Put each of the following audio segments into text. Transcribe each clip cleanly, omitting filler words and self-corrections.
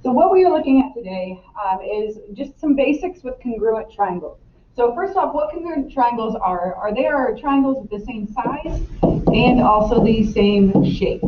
So what we are looking at today is just some basics with congruent triangles. So first off, what congruent triangles are they are triangles with the same size and also the same shape.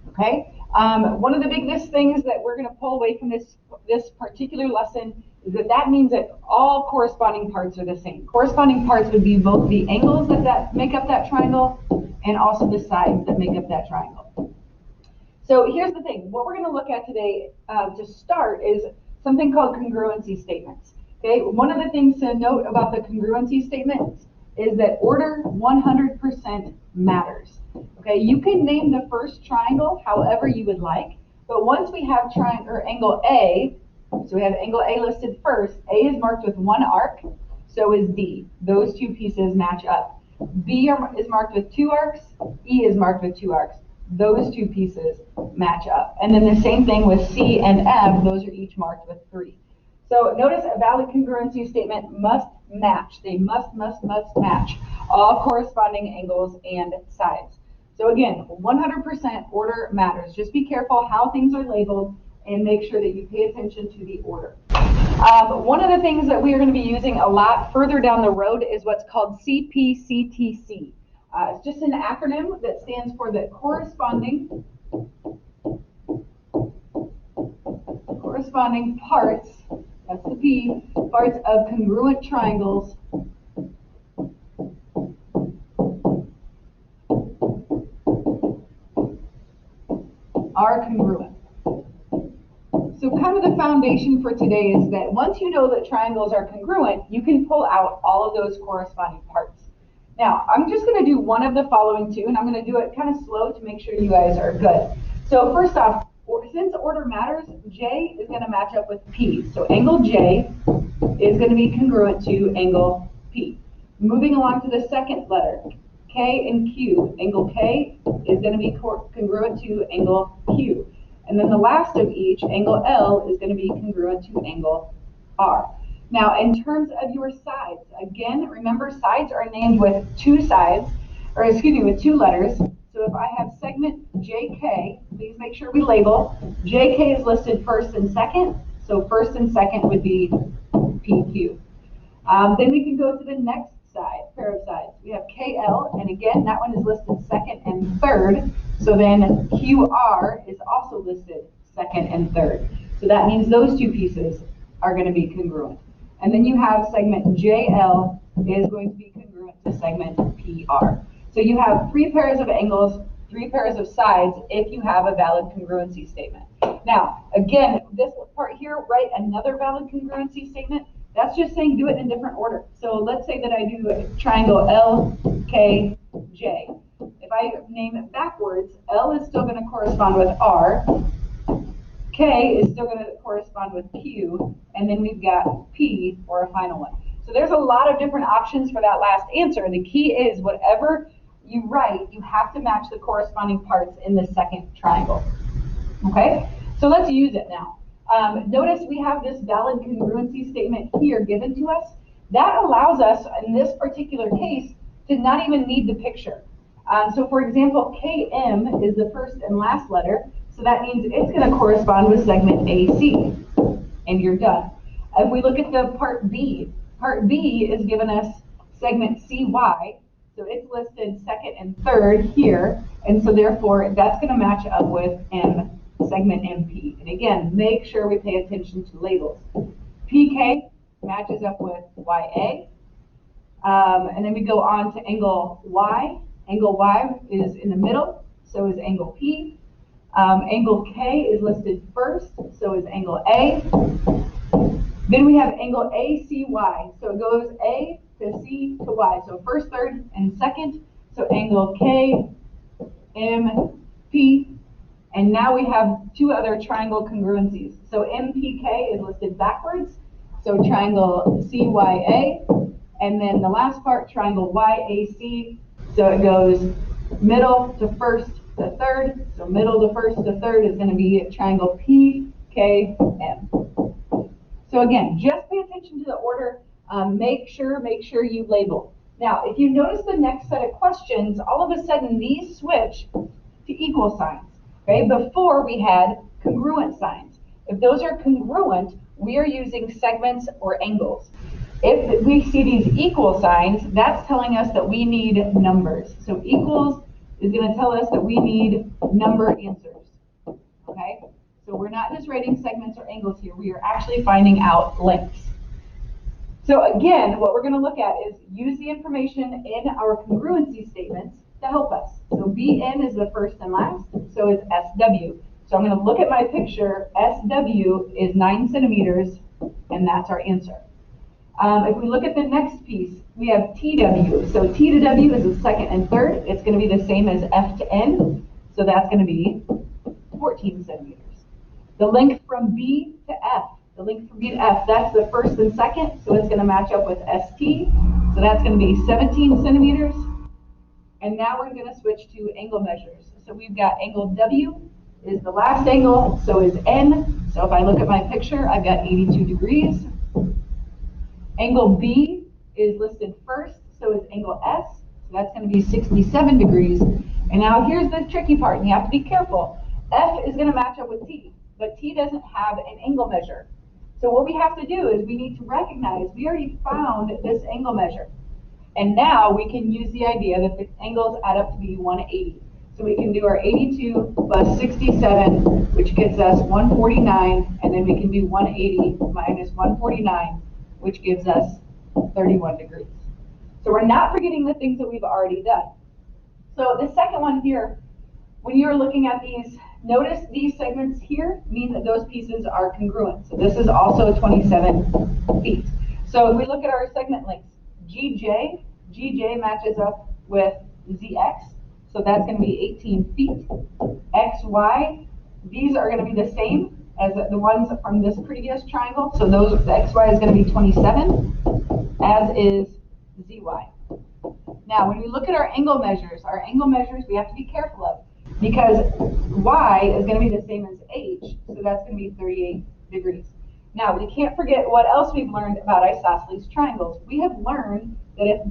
Okay. One of the biggest things that we're going to pull away from this particular lesson is that means that all corresponding parts are the same. Corresponding parts would be both the angles that make up that triangle and also the sides that make up that triangle. So here's the thing. What we're going to look at today to start is something called congruency statements. Okay. One of the things to note about the congruency statements is that order 100% matters. Okay, you can name the first triangle however you would like, but once we have angle A, so we have angle A listed first, A is marked with one arc, so is D. Those two pieces match up. B is marked with two arcs, E is marked with two arcs. Those two pieces match up. And then the same thing with C and F, those are each marked with 3. So notice a valid congruency statement must match. They must match all corresponding angles and sides. So again, 100% order matters. Just be careful how things are labeled and make sure that you pay attention to the order. One of the things that we are going to be using a lot further down the road is what's called CPCTC. It's just an acronym that stands for the corresponding parts, that's the P, parts of congruent triangles are congruent. So kind of the foundation for today is that once you know that triangles are congruent, you can pull out all of those corresponding parts. Now, I'm just going to do one of the following two, and I'm going to do it kind of slow to make sure you guys are good. So first off, since order matters, J is going to match up with P. So angle J is going to be congruent to angle P. Moving along to the second letter, K and Q. Angle K is going to be congruent to angle Q. And then the last of each, angle L, is going to be congruent to angle R. Now, in terms of your sides, again, remember sides are named with two letters. So if I have segment JK, please make sure we label. JK is listed first and second, so first and second would be PQ. Then we can go to the next pair of sides. We have KL, and again, that one is listed second and third. So then QR is also listed second and third. So that means those two pieces are going to be congruent. And then you have segment JL is going to be congruent to segment PR. So you have 3 pairs of angles, 3 pairs of sides if you have a valid congruency statement. Now, again, this part here, write another valid congruency statement. That's just saying do it in a different order. So let's say that I do a triangle LKJ. If I name it backwards, L is still going to correspond with R, K is still going to correspond with Q, and then we've got P for a final one. So there's a lot of different options for that last answer. The key is whatever you write, you have to match the corresponding parts in the second triangle. Okay, so let's use it now. Notice we have this valid congruency statement here given to us. That allows us, in this particular case, to not even need the picture. So for example, KM is the first and last letter, so that means it's going to correspond with segment AC, and you're done. If we look at the part B is given us segment CY, so it's listed second and third here, and so therefore that's going to match up with segment MP. And again, make sure we pay attention to labels. PK matches up with YA, and then we go on to angle Y. Angle Y is in the middle, so is angle P. Angle K is listed first, so is angle A. Then we have angle ACY, so it goes A to C to Y, so first, third, and second. So angle KMP, and now we have 2 other triangle congruencies. So MPK is listed backwards, so triangle CYA, and then the last part, triangle YAC, so it goes middle to first to third, so middle to first to third is going to be triangle PKM. So again, just pay attention to the order. Make sure you label. Now, if you notice the next set of questions, all of a sudden these switch to equal signs. Okay, before we had congruent congruent signs. If those are congruent, we are using segments or angles. If we see these equal signs, that's telling us that we need numbers. So equals is going to tell us that we need number answers. Okay? So we're not just writing segments or angles here. We are actually finding out lengths. So again, what we're going to look at is use the information in our congruency statements to help us. So BN is the first and last, so is SW. So I'm going to look at my picture. SW is 9 centimeters, and that's our answer. If we look at the next piece, we have TW. So T to W is the second and third. It's going to be the same as F to N. So that's going to be 14 centimeters. The length from B to F. The length from B to F, that's the first and second. So it's going to match up with ST. So that's going to be 17 centimeters. And now we're going to switch to angle measures. So we've got angle W is the last angle. So is N. So if I look at my picture, I've got 82 degrees. Angle B is listed first, so is angle S, so that's going to be 67 degrees. And now here's the tricky part, and you have to be careful. F is going to match up with T, but T doesn't have an angle measure. So what we have to do is we need to recognize we already found this angle measure. And now we can use the idea that the angles add up to be 180. So we can do our 82 plus 67, which gets us 149, and then we can do 180 minus 149, which gives us 31 degrees. So we're not forgetting the things that we've already done. So the second one here, when you're looking at these, notice these segments here mean that those pieces are congruent. So this is also 27 feet. So if we look at our segment lengths, GJ matches up with ZX. So that's going to be 18 feet. XY, these are going to be the same as the ones from this previous triangle. So those, the XY is going to be 27, as is ZY. Now, when we look at our angle measures we have to be careful of, because Y is going to be the same as H, so that's going to be 38 degrees. Now, we can't forget what else we've learned about isosceles triangles. We have learned that if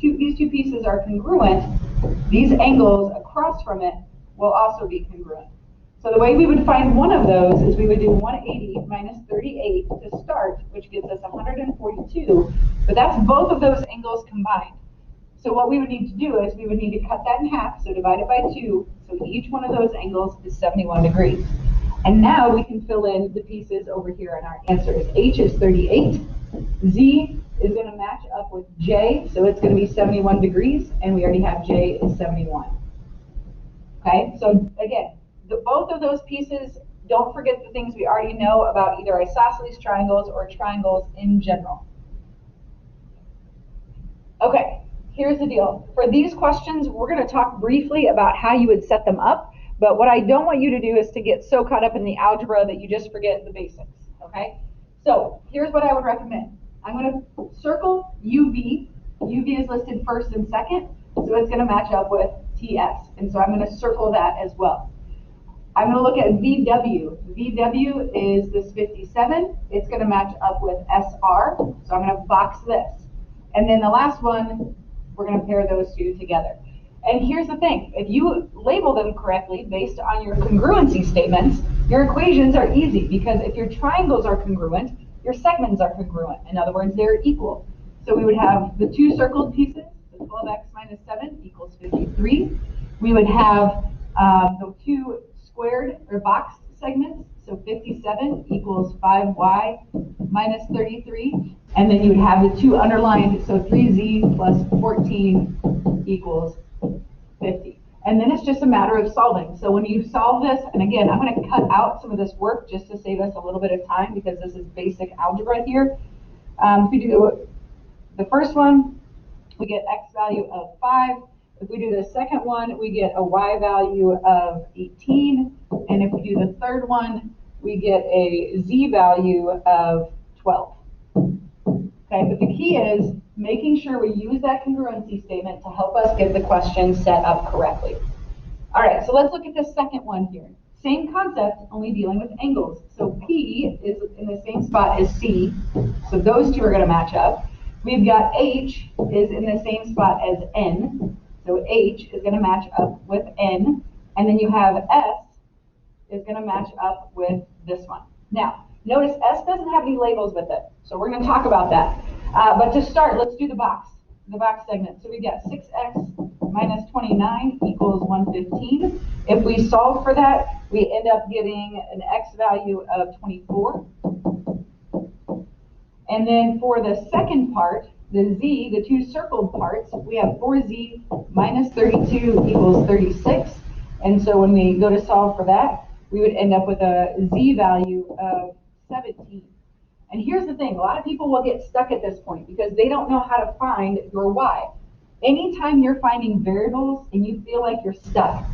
these two pieces are congruent, these angles across from it will also be congruent. So the way we would find one of those is we would do 180 minus 38 to start, which gives us 142, but that's both of those angles combined. So what we would need to do is we would need to cut that in half, so divide it by 2, so each one of those angles is 71 degrees. And now we can fill in the pieces over here in our answers. H is 38, Z is going to match up with J, so it's going to be 71 degrees, and we already have J is 71. Okay, so again, both of those pieces, don't forget the things we already know about either isosceles triangles or triangles in general. Okay, here's the deal. For these questions, we're going to talk briefly about how you would set them up, but what I don't want you to do is to get so caught up in the algebra that you just forget the basics, okay? So here's what I would recommend. I'm going to circle UV. UV is listed first and second, so it's going to match up with TS, and so I'm going to circle that as well. I'm going to look at VW. VW is this 57. It's going to match up with SR, so I'm going to box this. And then the last one, we're going to pair those two together. And here's the thing. If you label them correctly based on your congruency statements, your equations are easy, because if your triangles are congruent, your segments are congruent. In other words, they're equal. So we would have the two circled pieces, so 12x minus 7 equals 53. We would have the two squared or boxed segments, so 57 equals 5y minus 33, and then you would have the two underlined, so 3z plus 14 equals 50. And then it's just a matter of solving. So when you solve this, and again, I'm going to cut out some of this work just to save us a little bit of time, because this is basic algebra here. If we do the first one, we get x value of 5. If we do the second one, we get a y value of 18. And if we do the third one, we get a z value of 12. Okay, but the key is making sure we use that congruency statement to help us get the question set up correctly. All right, so let's look at the second one here. Same concept, only dealing with angles. So P is in the same spot as C, so those two are going to match up. We've got H is in the same spot as N, so H is going to match up with N. And then you have S is going to match up with this one. Now, notice S doesn't have any labels with it, so we're going to talk about that. But to start, let's do the box segment. So we got 6x minus 29 equals 115. If we solve for that, we end up getting an x value of 24. And then for the second part, the z, the two circled parts, we have 4z minus 32 equals 36. And so when we go to solve for that, we would end up with a z value of 17. And here's the thing, a lot of people will get stuck at this point because they don't know how to find your y. Anytime you're finding variables and you feel like you're stuck,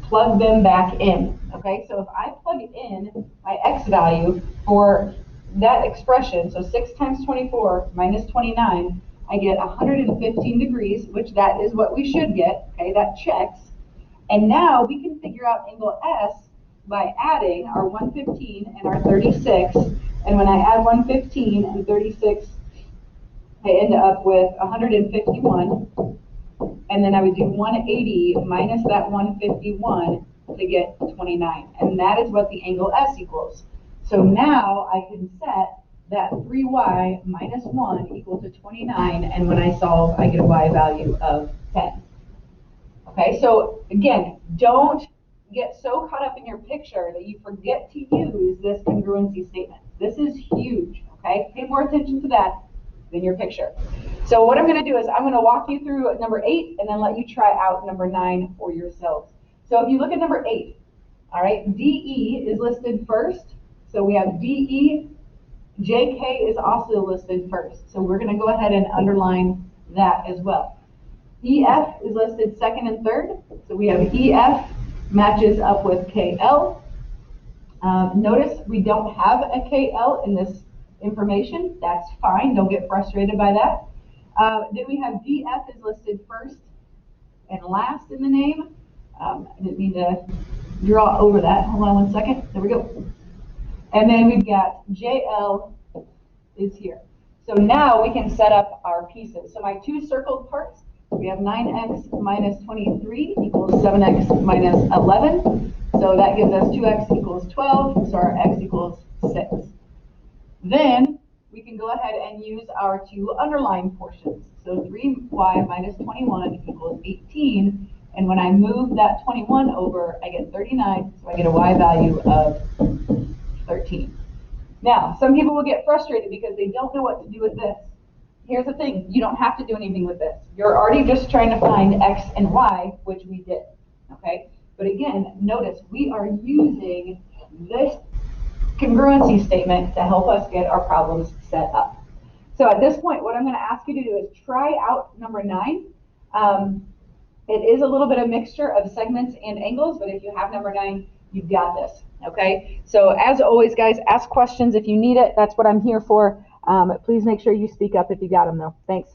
plug them back in, okay? So if I plug in my x value for that expression, so 6 times 24 minus 29, I get 115 degrees, which that is what we should get, okay? That checks. And now we can figure out angle S by adding our 115 and our 36. And when I add 115 and 36, I end up with 151. And then I would do 180 minus that 151 to get 29. And that is what the angle S equals. So now I can set that 3y minus 1 equal to 29. And when I solve, I get a y value of 10. Okay, so again, don't get so caught up in your picture that you forget to use this congruency statement. This is huge, okay? Pay more attention to that than your picture. So what I'm going to do is I'm going to walk you through number 8 and then let you try out number 9 for yourselves. So if you look at number 8, all right, DE is listed first. So we have DE, JK is also listed first. So we're going to go ahead and underline that as well. EF is listed second and third. So we have EF matches up with KL. Notice we don't have a KL in this information. That's fine. Don't get frustrated by that. Then we have DF is listed first and last in the name. I didn't mean to draw over that. Hold on one second. There we go. And then we've got JL is here. So now we can set up our pieces. So my two circled parts, we have 9x minus 23 equals 7x minus 11. So that gives us 2x equals 12, so our x equals 6. Then we can go ahead and use our two underlined portions. So 3y minus 21 equals 18. And when I move that 21 over, I get 39, so I get a y value of 13. Now, some people will get frustrated because they don't know what to do with this. Here's the thing, you don't have to do anything with this. You're already just trying to find x and y, which we did, okay? But again, notice we are using this congruency statement to help us get our problems set up. So at this point, what I'm going to ask you to do is try out number 9. It is a little bit of mixture of segments and angles, but if you have number 9, you've got this, okay? So as always, guys, ask questions if you need it. That's what I'm here for. Please make sure you speak up if you got them, though. Thanks.